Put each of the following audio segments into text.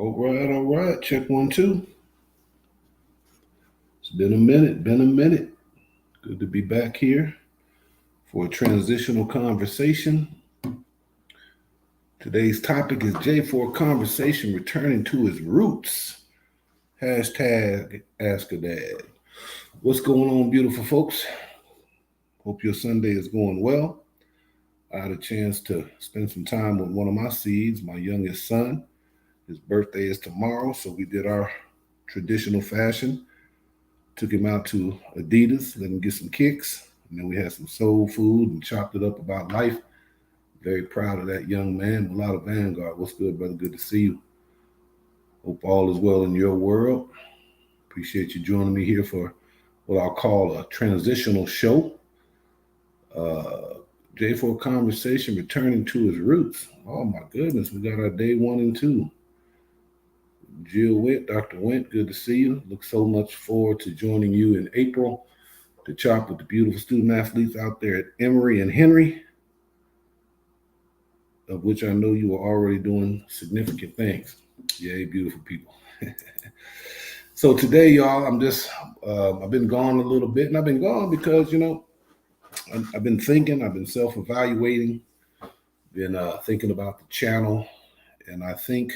All right. Check 1, 2. It's been a minute. Good to be back here for a transitional conversation. Today's topic is J4 conversation returning to its roots. Hashtag Ask a Dad. What's going on, beautiful folks? Hope your Sunday is going well. I had a chance to spend some time with one of my seeds, my youngest son. His birthday is tomorrow, so we did our traditional fashion. Took him out to Adidas, let him get some kicks. And then we had some soul food and chopped it up about life. Very proud of that young man. A lot of Vanguard. What's good, brother? Good to see you. Hope all is well in your world. Appreciate you joining me here for what I'll call a transitional show. J4 Conversation returning to its roots. Oh my goodness, we got our day 1 and 2. Jill Went, Dr. Went, good to see you. Look so much forward to joining you in April to chop with the beautiful student athletes out there at Emory and Henry, of which I know you are already doing significant things. Yay, beautiful people. So today, y'all, I've been gone a little bit, and I've been gone because, I've been thinking, I've been self-evaluating, been thinking about the channel, and I think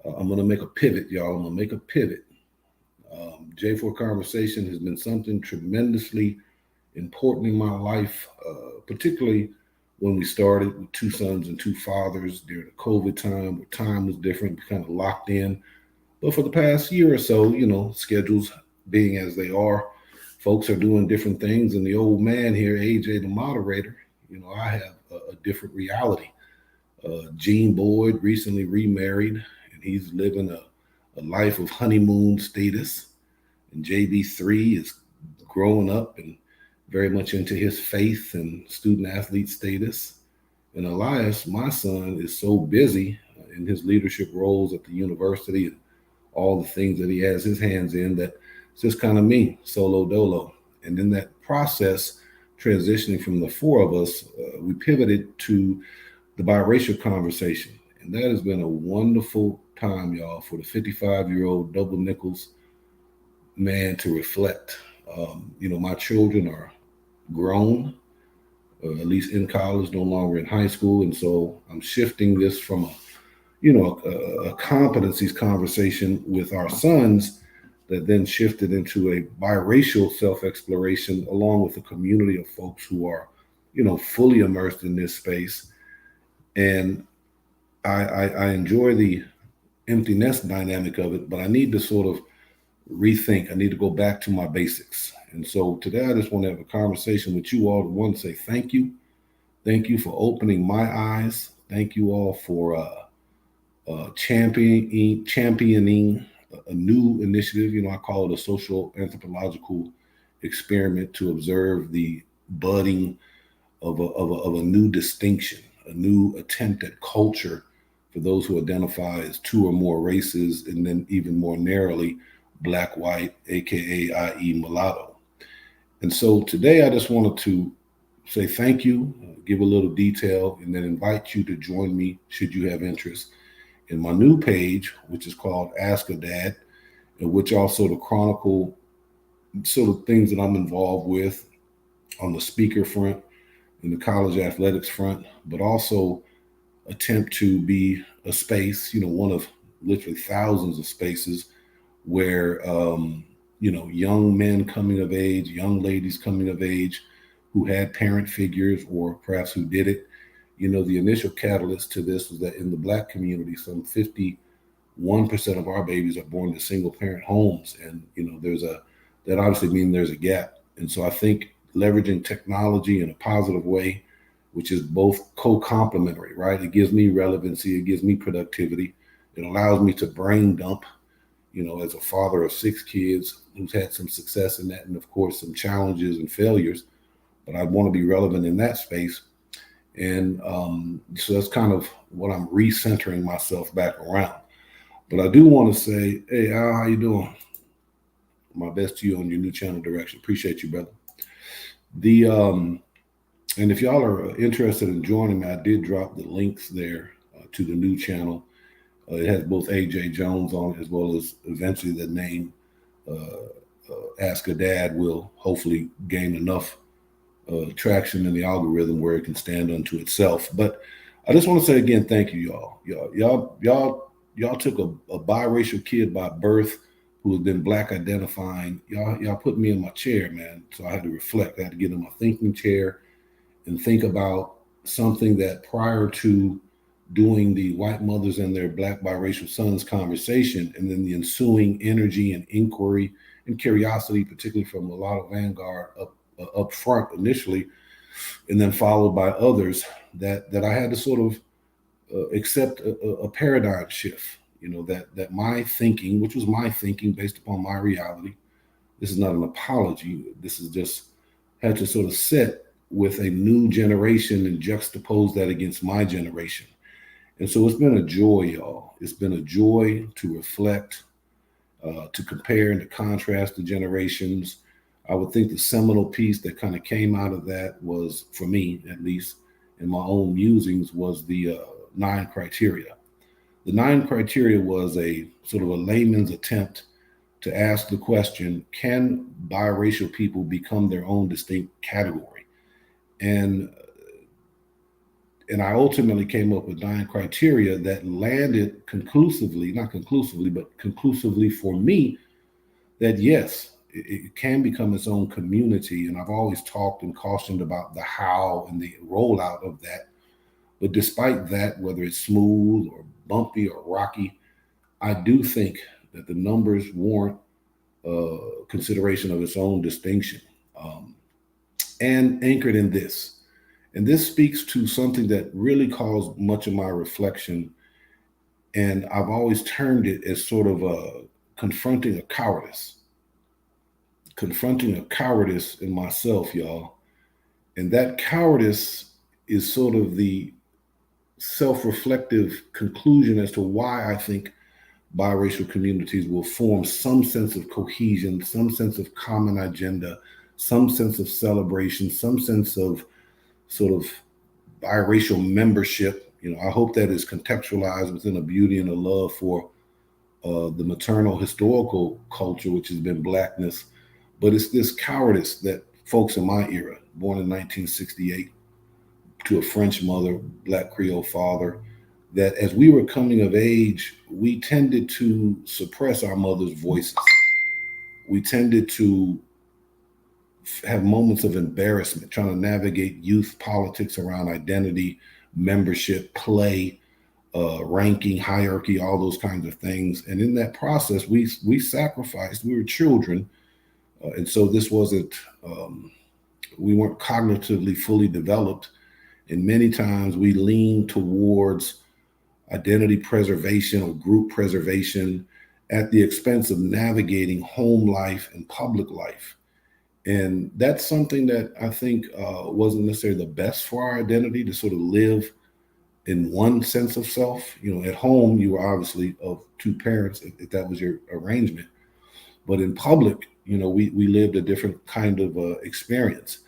I'm going to make a pivot, y'all. I'm going to make a pivot. J4 Conversation has been something tremendously important in my life, particularly when we started with 2 sons and 2 fathers during the COVID time, where time was different, kind of locked in. But for the past year or so, schedules being as they are, folks are doing different things. And the old man here, AJ, the moderator, I have a different reality. Gene Boyd recently remarried, and he's living a life of honeymoon status. And JB3 is growing up and very much into his faith and student athlete status. And Elias, my son, is so busy in his leadership roles at the university and all the things that he has his hands in that it's just kind of me, solo dolo. And in that process, transitioning from the 4 of us, we pivoted to the biracial conversation. And that has been a wonderful time, y'all, for the 55-year-old double nickels man to reflect. My children are grown, at least in college, no longer in high school. And so I'm shifting this from a competencies conversation with our sons that then shifted into a biracial self-exploration along with a community of folks who are, fully immersed in this space. And I enjoy the empty nest dynamic of it, but I need to sort of rethink. I need to go back to my basics. And so today I just want to have a conversation with you all to one, say thank you. Thank you for opening my eyes. Thank you all for championing a new initiative. I call it a social anthropological experiment to observe the budding of a new distinction, a new attempt at culture for those who identify as 2 or more races, and then even more narrowly, Black, white, aka i.e. mulatto. And so today I just wanted to say thank you, give a little detail, and then invite you to join me should you have interest in my new page, which is called Ask a Dad, in which also to chronicle sort of things that I'm involved with on the speaker front, in the college athletics front, but also attempt to be a space, one of literally thousands of spaces where, young men coming of age, young ladies coming of age who had parent figures or perhaps who did it. The initial catalyst to this was that in the Black community, some 51% of our babies are born to single parent homes. And, that obviously means there's a gap. And so I think leveraging technology in a positive way, which is both co-complementary, right? It gives me relevancy, it gives me productivity. It allows me to brain dump, as a father of 6 kids who's had some success in that and of course some challenges and failures, but I want to be relevant in that space. And so that's kind of what I'm recentering myself back around. But I do want to say, hey, Al, how you doing? My best to you on your new channel direction. Appreciate you, brother. And if y'all are interested in joining me, I did drop the links there to the new channel. It has both A.J. Jones on it as well as eventually the name Ask a Dad will hopefully gain enough traction in the algorithm where it can stand unto itself. But I just want to say again, thank you, y'all. Y'all took a biracial kid by birth who has been black identifying. Y'all put me in my chair, man. So I had to reflect. I had to get in my thinking chair and think about something that prior to doing the white mothers and their black biracial sons conversation, and then the ensuing energy and inquiry and curiosity, particularly from a lot of Vanguard up front initially, and then followed by others, that I had to sort of accept a paradigm shift. You know, that my thinking, which was my thinking based upon my reality, this is not an apology. This is just had to sort of sit with a new generation and juxtapose that against my generation. And so it's been a joy, y'all. It's been a joy to reflect, to compare and to contrast the generations. I would think the seminal piece that kind of came out of that was, for me at least, in my own musings, was the 9 criteria. The 9 criteria was a sort of a layman's attempt to ask the question, can biracial people become their own distinct category? And I ultimately came up with 9 criteria that landed conclusively, not conclusively, but conclusively for me, that yes, it can become its own community. And I've always talked and cautioned about the how and the rollout of that. But despite that, whether it's smooth or bumpy or rocky, I do think that the numbers warrant consideration of its own distinction, and anchored in this. And this speaks to something that really caused much of my reflection. And I've always termed it as sort of confronting a cowardice in myself, y'all. And that cowardice is sort of the self reflective conclusion as to why I think biracial communities will form some sense of cohesion, some sense of common agenda, some sense of celebration, some sense of sort of biracial membership. You know, I hope that is contextualized within a beauty and a love for the maternal historical culture, which has been blackness. But it's this cowardice that folks in my era, born in 1968, to a French mother, Black Creole father, that as we were coming of age, we tended to suppress our mother's voices. We tended to have moments of embarrassment trying to navigate youth politics around identity, membership, play, ranking, hierarchy, all those kinds of things. And in that process, we sacrificed. We were children, and so this wasn't. We weren't cognitively fully developed, and many times we leaned towards identity preservation or group preservation at the expense of navigating home life and public life. And that's something that I think wasn't necessarily the best for our identity, to sort of live in one sense of self. You know, at home, you were obviously of two parents, if that was your arrangement. But in public, you know, we lived a different kind of experience.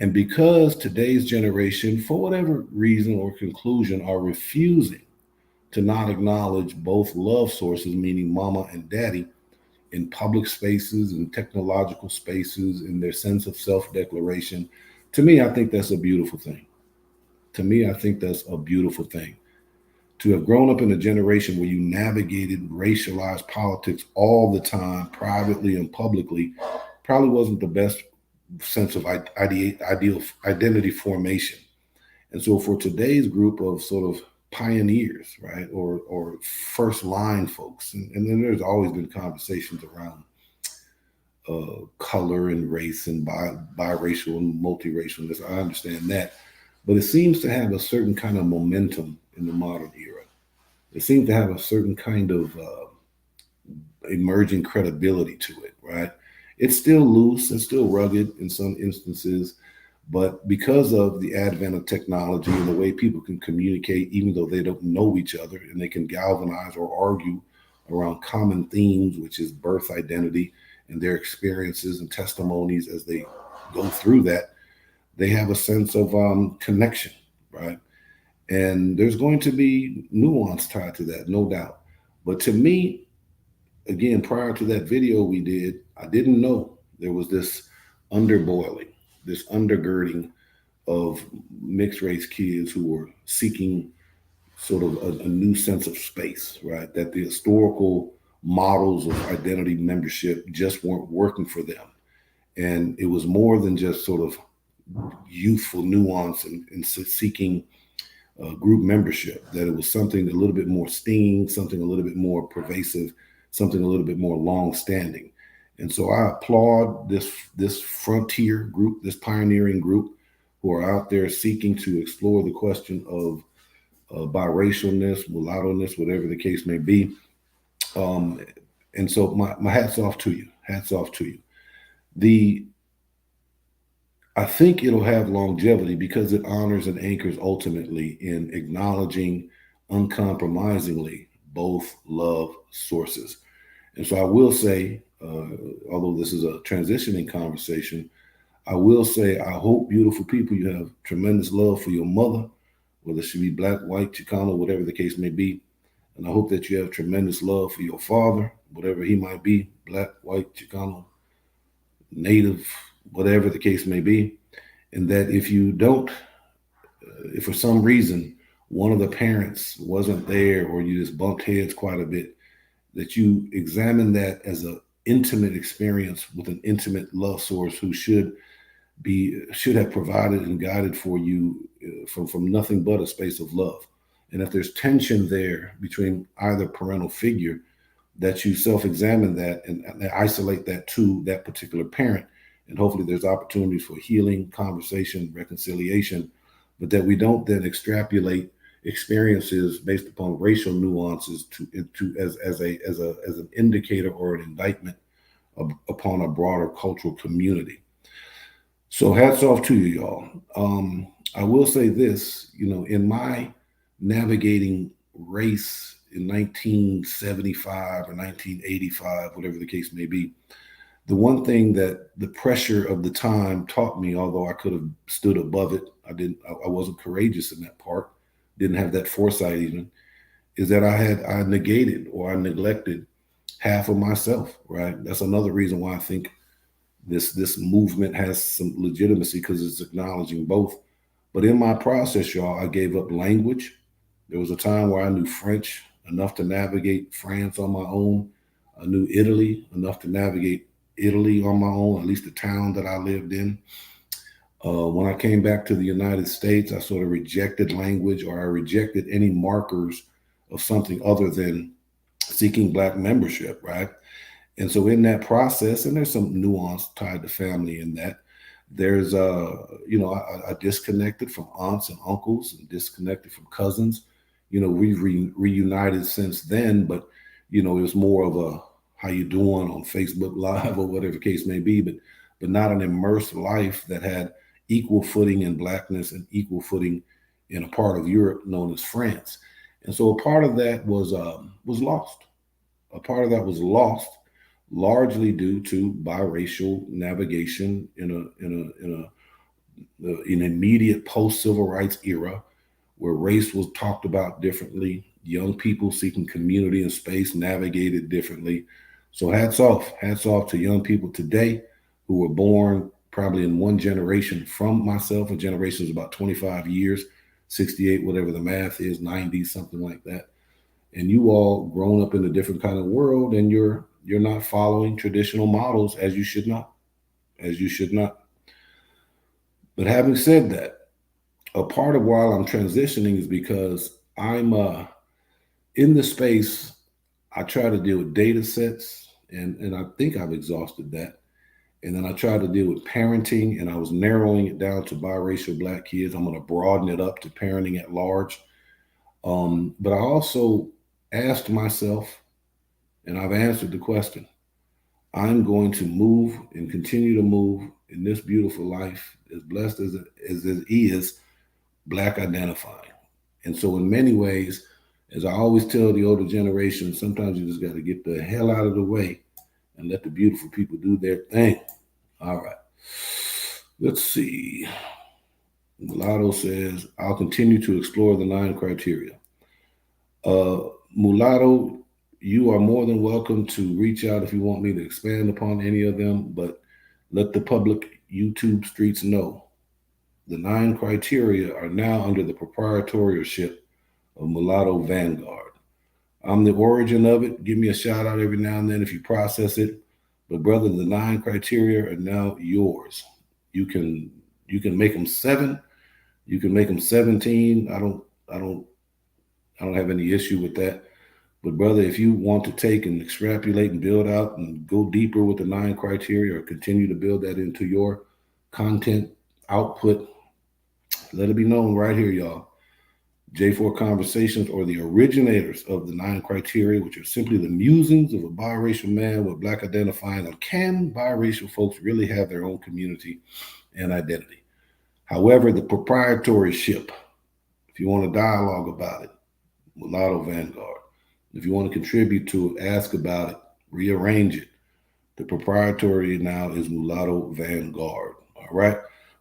And because today's generation, for whatever reason or conclusion, are refusing to not acknowledge both love sources, meaning mama and daddy, in public spaces and technological spaces, in their sense of self declaration, to me, I think that's a beautiful thing. To me, I think that's a beautiful thing. To have grown up in a generation where you navigated racialized politics all the time, privately and publicly, probably wasn't the best sense of ideal identity formation. And so for today's group of sort of pioneers, right, or first line folks, and then there's always been conversations around color and race and biracial and multiracialness. I understand that, but it seems to have a certain kind of momentum in the modern era. It seems to have a certain kind of emerging credibility to it, right? It's still loose, it's still rugged in some instances, but because of the advent of technology and the way people can communicate, even though they don't know each other, and they can galvanize or argue around common themes, which is birth identity and their experiences and testimonies as they go through that, they have a sense of connection, right? And there's going to be nuance tied to that, no doubt. But to me, again, prior to that video we did, I didn't know there was this underboiling, this undergirding of mixed race kids who were seeking sort of a new sense of space, right? That the historical models of identity membership just weren't working for them. And it was more than just sort of youthful nuance and seeking group membership, that it was something a little bit more stinging, something a little bit more pervasive, something a little bit more long standing. And so I applaud this frontier group, this pioneering group who are out there seeking to explore the question of biracialness, mulatto-ness, whatever the case may be. Um, and so my hats off to you. Hats off to you. The I think it'll have longevity because it honors and anchors ultimately in acknowledging uncompromisingly both love sources. And so I will say, although this is a transitioning conversation, I will say I hope, beautiful people, you have tremendous love for your mother, whether she be black, white, Chicano, whatever the case may be. And I hope that you have tremendous love for your father, whatever he might be, black, white, Chicano, native, whatever the case may be. And that if you don't, if for some reason one of the parents wasn't there or you just bumped heads quite a bit, that you examine that as an intimate experience with an intimate love source who should have provided and guided for you from nothing but a space of love. And if there's tension there between either parental figure, that you self-examine that and isolate that to that particular parent. And hopefully there's opportunities for healing, conversation, reconciliation, but that we don't then extrapolate experiences based upon racial nuances as an indicator or an indictment upon a broader cultural community. So hats off to you, y'all. I will say this, in my navigating race in 1975 or 1985, whatever the case may be, the one thing that the pressure of the time taught me, although I could have stood above it, I wasn't courageous in that part, didn't have that foresight even, is that I negated or I neglected half of myself, right? That's another reason why I think this movement has some legitimacy, because it's acknowledging both. But in my process, y'all, I gave up language. There was a time where I knew French enough to navigate France on my own. I knew Italy enough to navigate Italy on my own, at least the town that I lived in. When I came back to the United States, I sort of rejected language, or I rejected any markers of something other than seeking Black membership, right? And so in that process, and there's some nuance tied to family in that, there's I disconnected from aunts and uncles and disconnected from cousins. We've reunited since then, but it was more of a how you doing on Facebook Live or whatever the case may be, but not an immersed life that had equal footing in Blackness and equal footing in a part of Europe known as France. And so a part of that was lost. A part of that was lost largely due to biracial navigation in an immediate post civil rights era where race was talked about differently. Young people seeking community and space navigated differently. So hats off to young people today who were born probably in one generation from myself. A generation is about 25 years, 68, whatever the math is, 90, something like that. And you all grown up in a different kind of world, and you're not following traditional models, as you should not. As you should not. But having said that, a part of while I'm transitioning is because I'm in the space. I try to deal with data sets, and I think I've exhausted that. And then I tried to deal with parenting, and I was narrowing it down to biracial Black kids. I'm going to broaden it up to parenting at large. But I also asked myself, and I've answered the question, I'm going to move and continue to move in this beautiful life, as blessed as it is, Black identifying. And so in many ways, as I always tell the older generation, sometimes you just got to get the hell out of the way and let the beautiful people do their thing. All right. Let's see. Mulatto says, I'll continue to explore the 9 criteria. Mulatto, you are more than welcome to reach out if you want me to expand upon any of them, but let the public YouTube streets know the 9 criteria are now under the proprietorship of Mulatto Vanguard. I'm the origin of it. Give me a shout out every now and then if you process it. But brother, the 9 criteria are now yours. You can make them 7. You can make them 17. I don't have any issue with that. But brother, if you want to take and extrapolate and build out and go deeper with the 9 criteria or continue to build that into your content output, let it be known right here, y'all. J4 Conversations are the originators of the 9 criteria, which are simply the musings of a biracial man with Black identifying on can biracial folks really have their own community and identity. However, the proprietorship, if you want to dialogue about it, Mulatto Vanguard. If you want to contribute to it, ask about it, rearrange it. The proprietary now is Mulatto Vanguard. All right.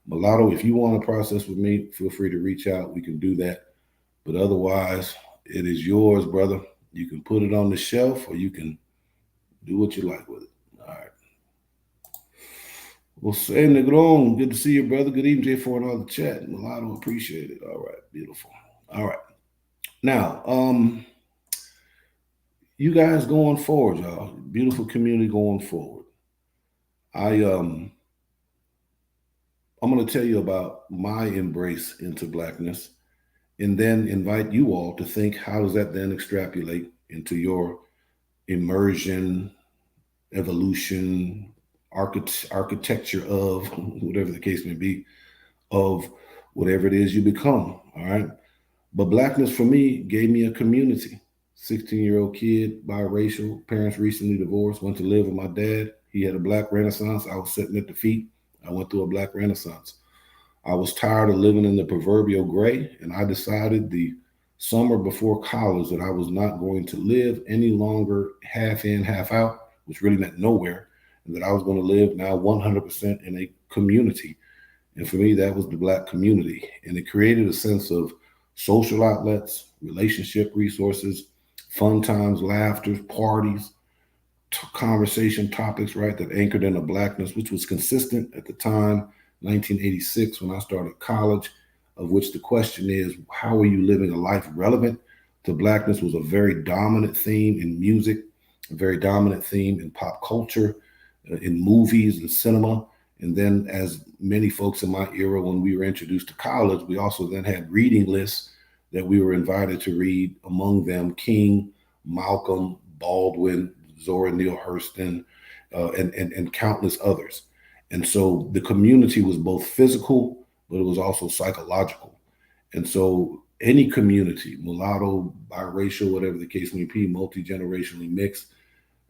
Mulatto, if you want to process with me, feel free to reach out. We can do that. But otherwise, it is yours, brother. You can put it on the shelf or you can do what you like with it. All right. Well, say Negron, good to see you, brother. Good evening, J4 and all the chat. Mulatto, appreciate it. All right, beautiful. All right. Now, you guys going forward, y'all. Beautiful community going forward. I'm going to tell you about my embrace into Blackness and then invite you all to think, how does that then extrapolate into your immersion, evolution, architecture of, whatever the case may be, of whatever it is you become, all right? But Blackness for me gave me a community. 16-year-old kid, biracial, parents recently divorced, went to live with my dad. He had a Black Renaissance. I was sitting at the feet. I went through a Black Renaissance. I was tired of living in the proverbial gray, and I decided the summer before college that I was not going to live any longer half in, half out, which really meant nowhere, and that I was going to live now 100% in a community. And for me, that was the Black community. And it created a sense of social outlets, relationship resources, fun times, laughter, parties, conversation topics, right, that anchored in a Blackness, which was consistent at the time, 1986, when I started college, of which the question is, how are you living a life relevant to Blackness was a very dominant theme in music, a very dominant theme in pop culture, in movies and cinema. And then as many folks in my era, when we were introduced to college, we also then had reading lists that we were invited to read, among them King, Malcolm, Baldwin, Zora Neale Hurston, and countless others. And so the community was both physical, but it was also psychological. And so any community, mulatto, biracial, whatever the case may be, multi-generationally mixed,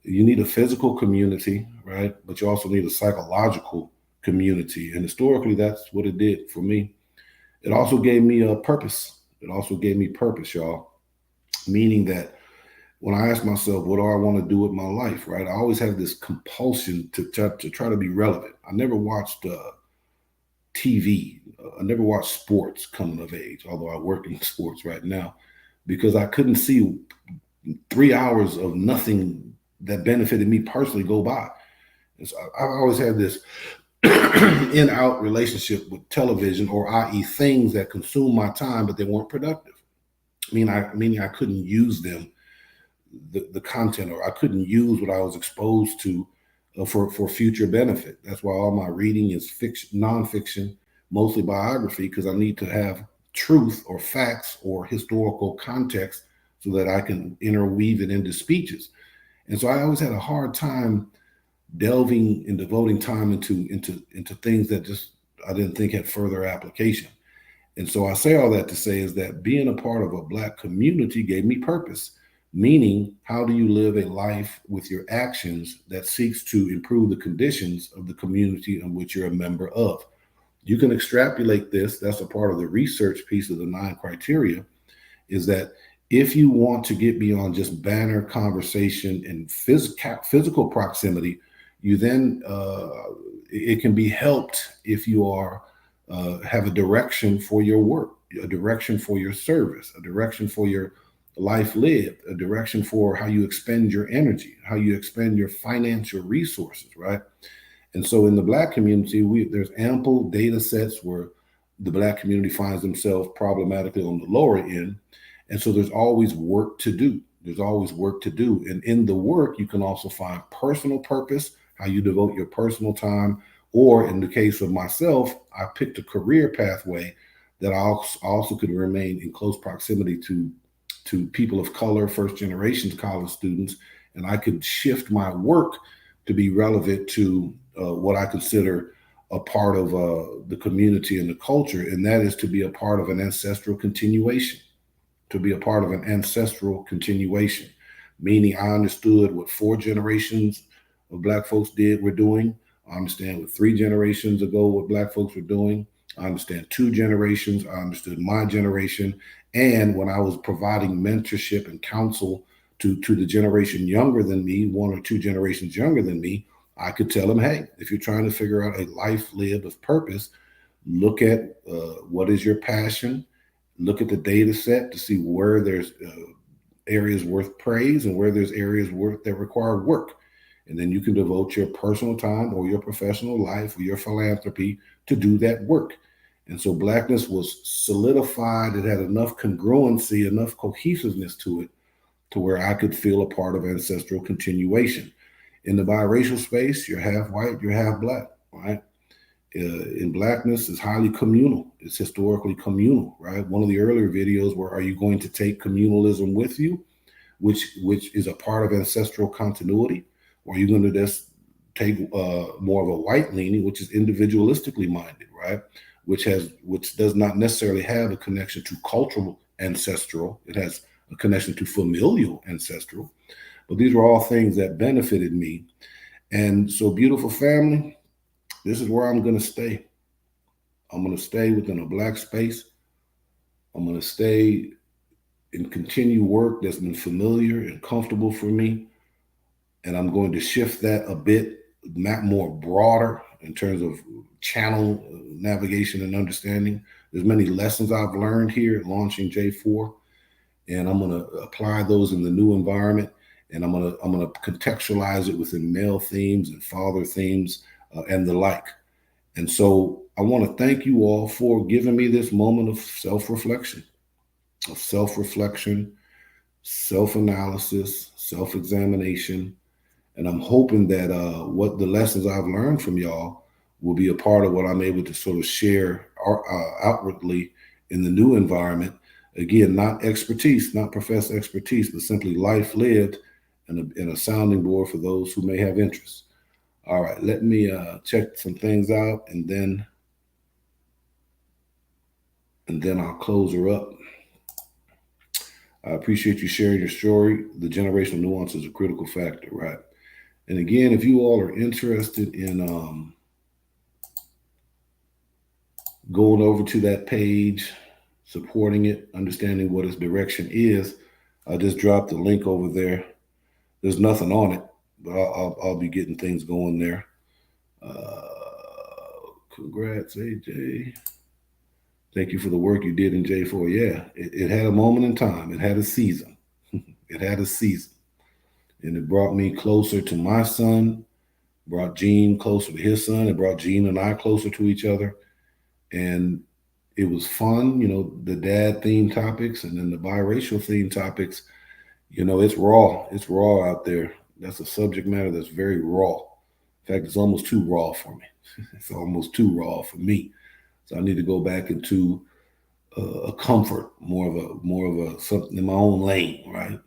you need a physical community, right? But you also need a psychological community. And historically, that's what it did for me. It also gave me a purpose. It also gave me purpose, y'all. Meaning that when I ask myself, what do I want to do with my life, right? I always have this compulsion to try to be relevant. I never watched TV. I never watched sports coming of age, although I work in sports right now, because I couldn't see 3 hours of nothing that benefited me personally go by. And so I've always had this in-out relationship with television, or i.e. things that consume my time, but they weren't productive. Meaning I couldn't use them, the content, or I couldn't use what I was exposed to for future benefit. That's why all my reading is fiction, nonfiction, mostly biography, because I need to have truth or facts or historical context so that I can interweave it into speeches. And so I always had a hard time delving and devoting time into things that just I didn't think had further application. And so I say all that to say is that being a part of a Black community gave me purpose, meaning how do you live a life with your actions that seeks to improve the conditions of the community in which you're a member of. You can extrapolate this. That's a part of the research piece of the 9 criteria, is that if you want to get beyond just banner conversation and physical proximity, you then, it can be helped if you are have a direction for your work, a direction for your service, a direction for your life lived, a direction for how you expend your energy, how you expend your financial resources, right? And so in the Black community, there's ample data sets where the Black community finds themselves problematically on the lower end. And so there's always work to do. There's always work to do. And in the work, you can also find personal purpose, how you devote your personal time. Or in the case of myself, I picked a career pathway that I also could remain in close proximity to people of color, first generation college students, and I could shift my work to be relevant to what I consider a part of the community and the culture, and that is to be a part of an ancestral continuation, to be a part of an ancestral continuation, meaning I understood what four generations of Black folks were doing. I understand what three generations ago what Black folks were doing. I understand two generations. I understood my generation. And when I was providing mentorship and counsel to the generation younger than me, one or two generations younger than me, I could tell them, hey, if you're trying to figure out a life lived of purpose, look at what is your passion, look at the data set to see where there's areas worth praise and where there's areas that require work. And then you can devote your personal time or your professional life or your philanthropy to do that work. And so Blackness was solidified. It had enough congruency, enough cohesiveness to it to where I could feel a part of ancestral continuation. In the biracial space, you're half white, you're half Black, right? In Blackness, it's highly communal. It's historically communal, right? One of the earlier videos where are you going to take communalism with you, which is a part of ancestral continuity, or are you going to just take more of a white leaning, which is individualistically minded, right? Which does not necessarily have a connection to cultural ancestral. It has a connection to familial ancestral. But these were all things that benefited me. And so, beautiful family, this is where I'm going to stay. I'm going to stay within a Black space. I'm going to stay and continue work that's been familiar and comfortable for me. And I'm going to shift that a bit, more broader in terms of channel navigation and understanding. There's many lessons I've learned here launching J4, and I'm going to apply those in the new environment. And I'm going to contextualize it within male themes and father themes and the like. And so I want to thank you all for giving me this moment of self-reflection, self-analysis, self-examination. And I'm hoping that what the lessons I've learned from y'all will be a part of what I'm able to sort of share outwardly in the new environment. Again, not expertise, not professed expertise, but simply life lived and a sounding board for those who may have interest. All right, let me check some things out, and then I'll close her up. I appreciate you sharing your story. The generational nuance is a critical factor, right? And again, if you all are interested in going over to that page, supporting it, understanding what its direction is, I just dropped the link over there. There's nothing on it, but I'll be getting things going there. Congrats, AJ. Thank you for the work you did in J4. Yeah, it had a moment in time. It had a season. It had a season. And it brought me closer to my son, brought Gene closer to his son. It brought Gene and I closer to each other. And it was fun, the dad theme topics and then the biracial theme topics. It's raw. It's raw out there. That's a subject matter that's very raw. In fact, it's almost too raw for me. It's almost too raw for me. So I need to go back into a comfort, more of a something in my own lane, right?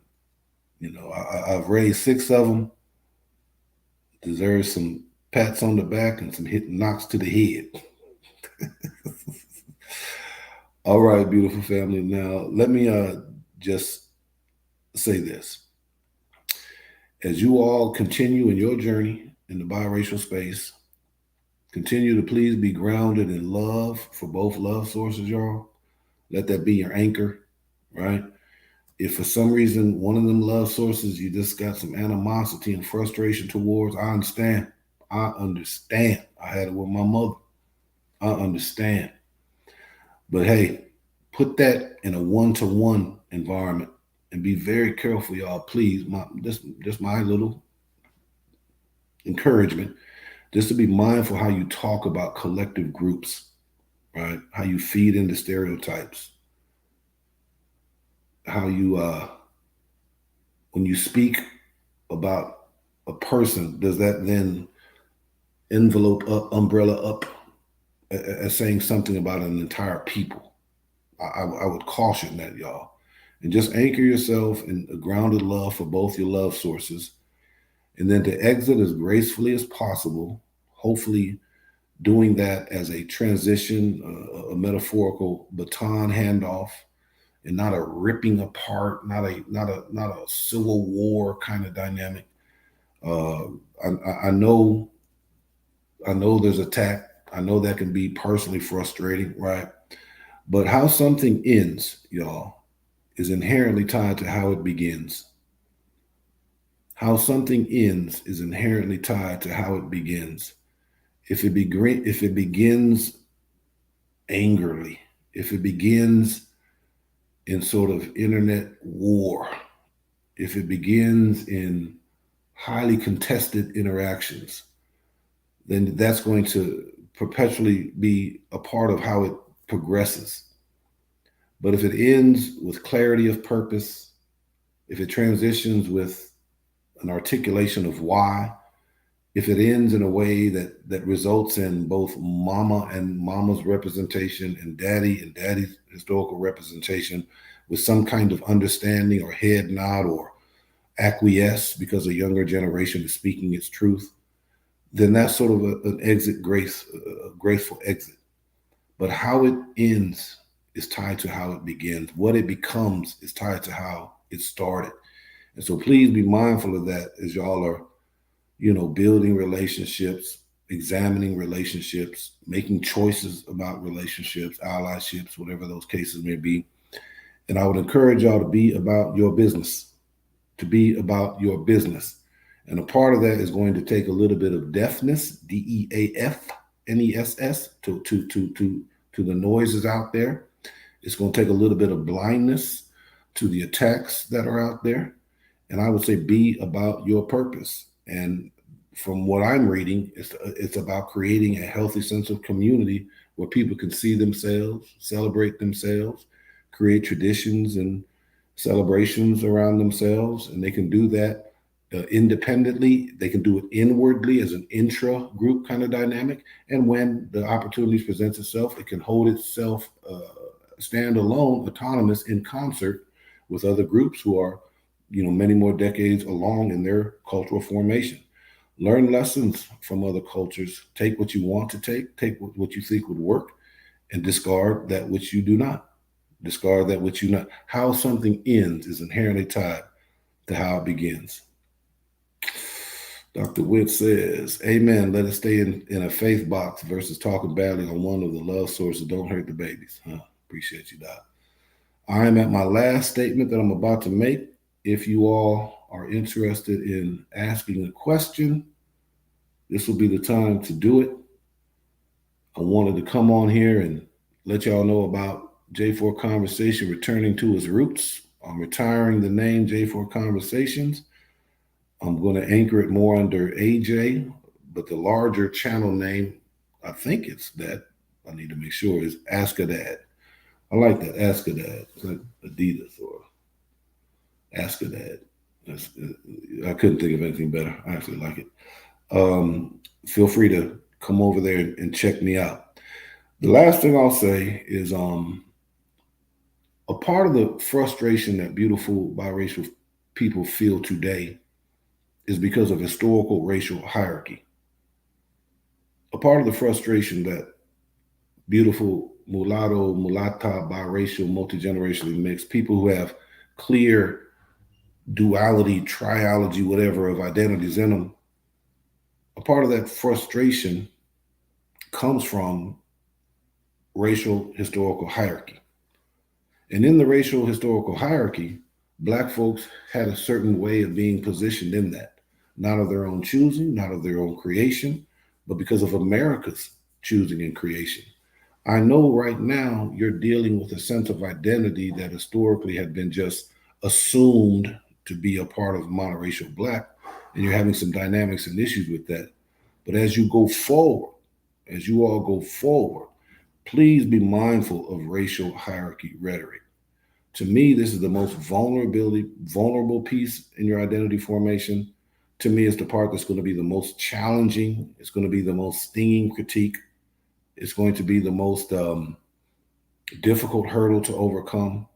I've raised 6 of them. Deserves some pats on the back and some knocks to the head. All right, beautiful family. Now let me just say this. As you all continue in your journey in the biracial space, continue to please be grounded in love for both love sources, y'all. Let that be your anchor, right? If for some reason one of them love sources you just got some animosity and frustration towards, I understand. I had it with my mother. I understand. But hey, put that in a one-to-one environment and be very careful, y'all. Please, just my little encouragement, just to be mindful how you talk about collective groups, right? How you feed into stereotypes, how you when you speak about a person, does that then envelope up, umbrella up as saying something about an entire people? I would caution that, y'all. And just anchor yourself in a grounded love for both your love sources. And then to exit as gracefully as possible, hopefully doing that as a transition, a metaphorical baton handoff, and not a ripping apart, not a civil war kind of dynamic. Uh, I know there's attack. I know that can be personally frustrating, right? But how something ends, y'all, is inherently tied to how it begins. How something ends is inherently tied to how it begins. If it begins angrily, if it begins in sort of internet war, if it begins in highly contested interactions, then that's going to perpetually be a part of how it progresses. But if it ends with clarity of purpose, if it transitions with an articulation of why, if it ends in a way that results in both mama and mama's representation and daddy's historical representation with some kind of understanding or head nod or acquiesce because a younger generation is speaking its truth, then that's sort of an exit grace, a graceful exit. But how it ends is tied to how it begins. What it becomes is tied to how it started. And so please be mindful of that as y'all are, building relationships, examining relationships, making choices about relationships, allyships, whatever those cases may be. And I would encourage y'all to be about your business, to be about your business. And a part of that is going to take a little bit of deafness, DEAFNESS, to the noises out there. It's going to take a little bit of blindness to the attacks that are out there. And I would say be about your purpose. And from what I'm reading, it's about creating a healthy sense of community where people can see themselves, celebrate themselves, create traditions and celebrations around themselves, and they can do that independently. They can do it inwardly as an intra group kind of dynamic, and when the opportunities presents itself, it can hold itself stand alone, autonomous, in concert with other groups who are, many more decades along in their cultural formation. Learn lessons from other cultures. Take what you want to take what you think would work, and discard that which you do not. Discard that which you not. How something ends is inherently tied to how it begins. Dr. Witt says, Amen. Let us stay in a faith box versus talking badly on one of the love sources. Don't hurt the babies. Appreciate you, Doc. I am at my last statement that I'm about to make. If you all are interested in asking a question, this will be the time to do it. I wanted to come on here and let y'all know about J4 Conversation returning to its roots. I'm retiring the name J4 Conversations. I'm going to anchor it more under AJ, but the larger channel name, I think it's that. I need to make sure is Ask a Dad. I like that, Ask a Dad. It's like Adidas or Ask a Dad. I couldn't think of anything better. I actually like it. Feel free to come over there and check me out. The last thing I'll say is a part of the frustration that beautiful biracial people feel today is because of historical racial hierarchy. A part of the frustration that beautiful mulatto, mulatta, biracial, multi-generationally mixed people who have clear duality, triology, whatever of identities in them, a part of that frustration comes from racial historical hierarchy. And in the racial historical hierarchy, Black folks had a certain way of being positioned in that, not of their own choosing, not of their own creation, but because of America's choosing and creation. I know right now you're dealing with a sense of identity that historically had been just assumed to be a part of monoracial black, and you're having some dynamics and issues with that. But as you go forward, as you all go forward, please be mindful of racial hierarchy rhetoric. To me, this is the most vulnerable piece in your identity formation. To me, it's the part that's going to be the most challenging. It's going to be the most stinging critique. It's going to be the most difficult hurdle to overcome.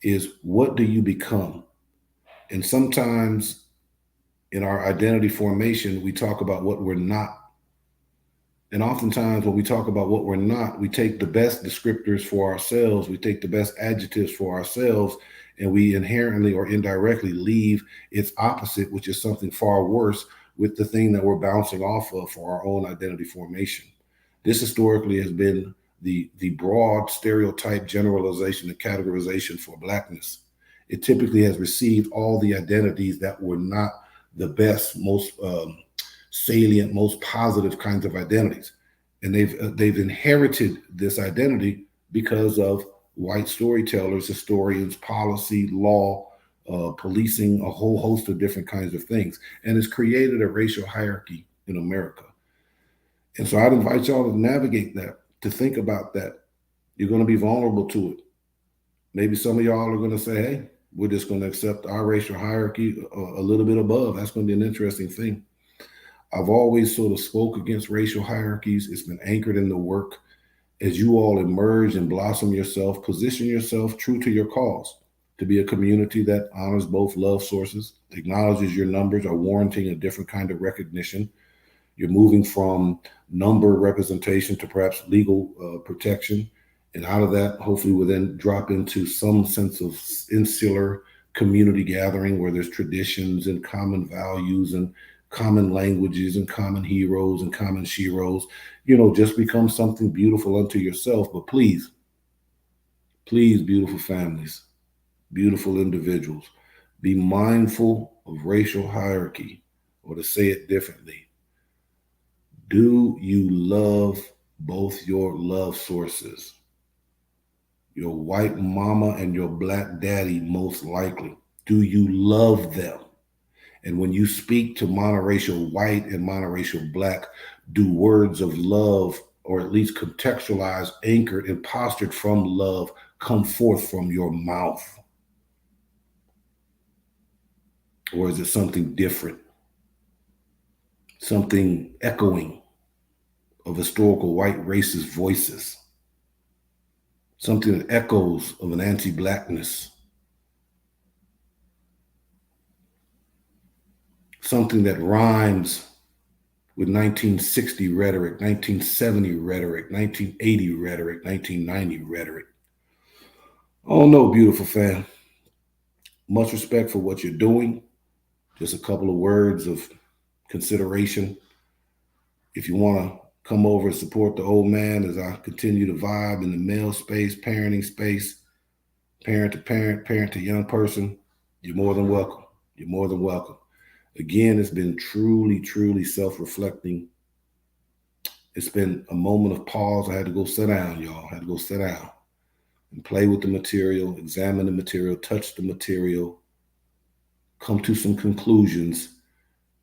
Is what do you become? And sometimes in our identity formation, we talk about what we're not. And oftentimes, when we talk about what we're not, we take the best descriptors for ourselves, we take the best adjectives for ourselves, and we inherently or indirectly leave its opposite, which is something far worse, with the thing that we're bouncing off of for our own identity formation. This historically has been the broad stereotype generalization and categorization for Blackness. It typically has received all the identities that were not the best, most salient, most positive kinds of identities, and they've inherited this identity because of white storytellers, historians, policy, law, policing, a whole host of different kinds of things, and it's created a racial hierarchy in America. And so I'd invite y'all to navigate that, to think about that. You're going to be vulnerable to it. Maybe some of y'all are going to say, hey, we're just going to accept our racial hierarchy a little bit above. That's going to be an interesting thing. I've always sort of spoke against racial hierarchies. It's been anchored in the work. As you all emerge and blossom yourself, position yourself true to your cause to be a community that honors both love sources, acknowledges your numbers are warranting a different kind of recognition. You're moving from number representation to perhaps legal protection. And out of that, hopefully, we'll then drop into some sense of insular community gathering where there's traditions and common values and common languages and common heroes and common sheroes. Just become something beautiful unto yourself. But please, please, beautiful families, beautiful individuals, be mindful of racial hierarchy, or to say it differently, do you love both your love sources? Your white mama and your black daddy, most likely. Do you love them? And when you speak to monoracial white and monoracial black, do words of love, or at least contextualized, anchored, and postured from love, come forth from your mouth? Or is it something different? Something echoing of historical white racist voices? Something that echoes of an anti-blackness? Something that rhymes with 1960 rhetoric, 1970 rhetoric, 1980 rhetoric, 1990 rhetoric. Oh no, beautiful fam. Much respect for what you're doing. Just a couple of words of consideration. If you want to come over and support the old man as I continue to vibe in the male space, parenting space, parent to parent, parent to young person, you're more than welcome. You're more than welcome. Again, it's been truly, truly self-reflecting. It's been a moment of pause. I had to go sit down, y'all. I had to go sit down and play with the material, examine the material, touch the material, come to some conclusions.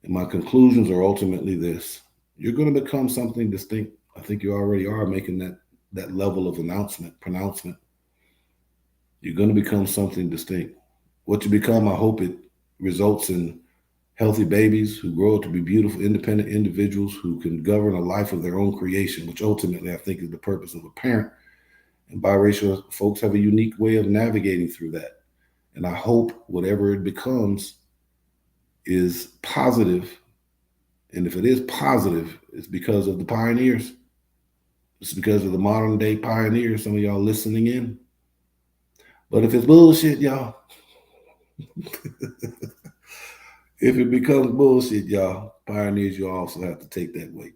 And my conclusions are ultimately this: you're going to become something distinct. I think you already are making that level of pronouncement. You're going to become something distinct. What you become, I hope it results in healthy babies who grow up to be beautiful, independent individuals who can govern a life of their own creation, which ultimately I think is the purpose of a parent. And biracial folks have a unique way of navigating through that. And I hope whatever it becomes is positive. And if it is positive, it's because of the pioneers. It's because of the modern day pioneers, some of y'all listening in. But if it's bullshit, y'all, if it becomes bullshit, y'all, pioneers, you also have to take that weight.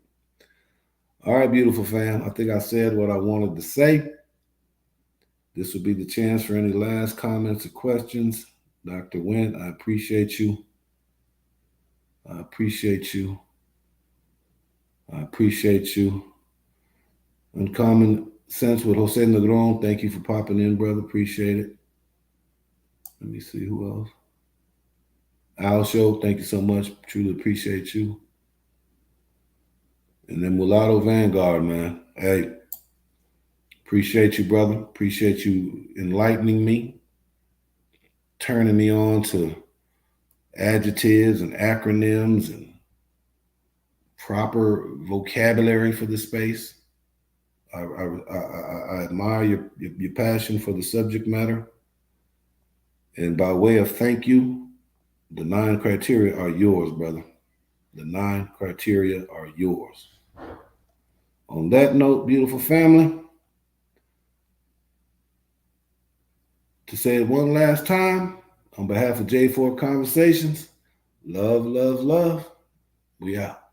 All right, beautiful fam. I think I said what I wanted to say. This will be the chance for any last comments or questions. Dr. Went, I appreciate you. I appreciate you. I appreciate you. Uncommon Sense with Jose Negron. Thank you for popping in, brother. Appreciate it. Let me see who else. Al Show, thank you so much. Truly appreciate you. And then Mulatto Vanguard, man. Hey, appreciate you, brother. Appreciate you enlightening me, turning me on to adjectives and acronyms and proper vocabulary for the space. I admire your passion for the subject matter. And by way of thank you, the 9 criteria are yours, brother. The 9 criteria are yours. On that note, beautiful family, to say it one last time, on behalf of J4 Conversations, love, love, love. We out.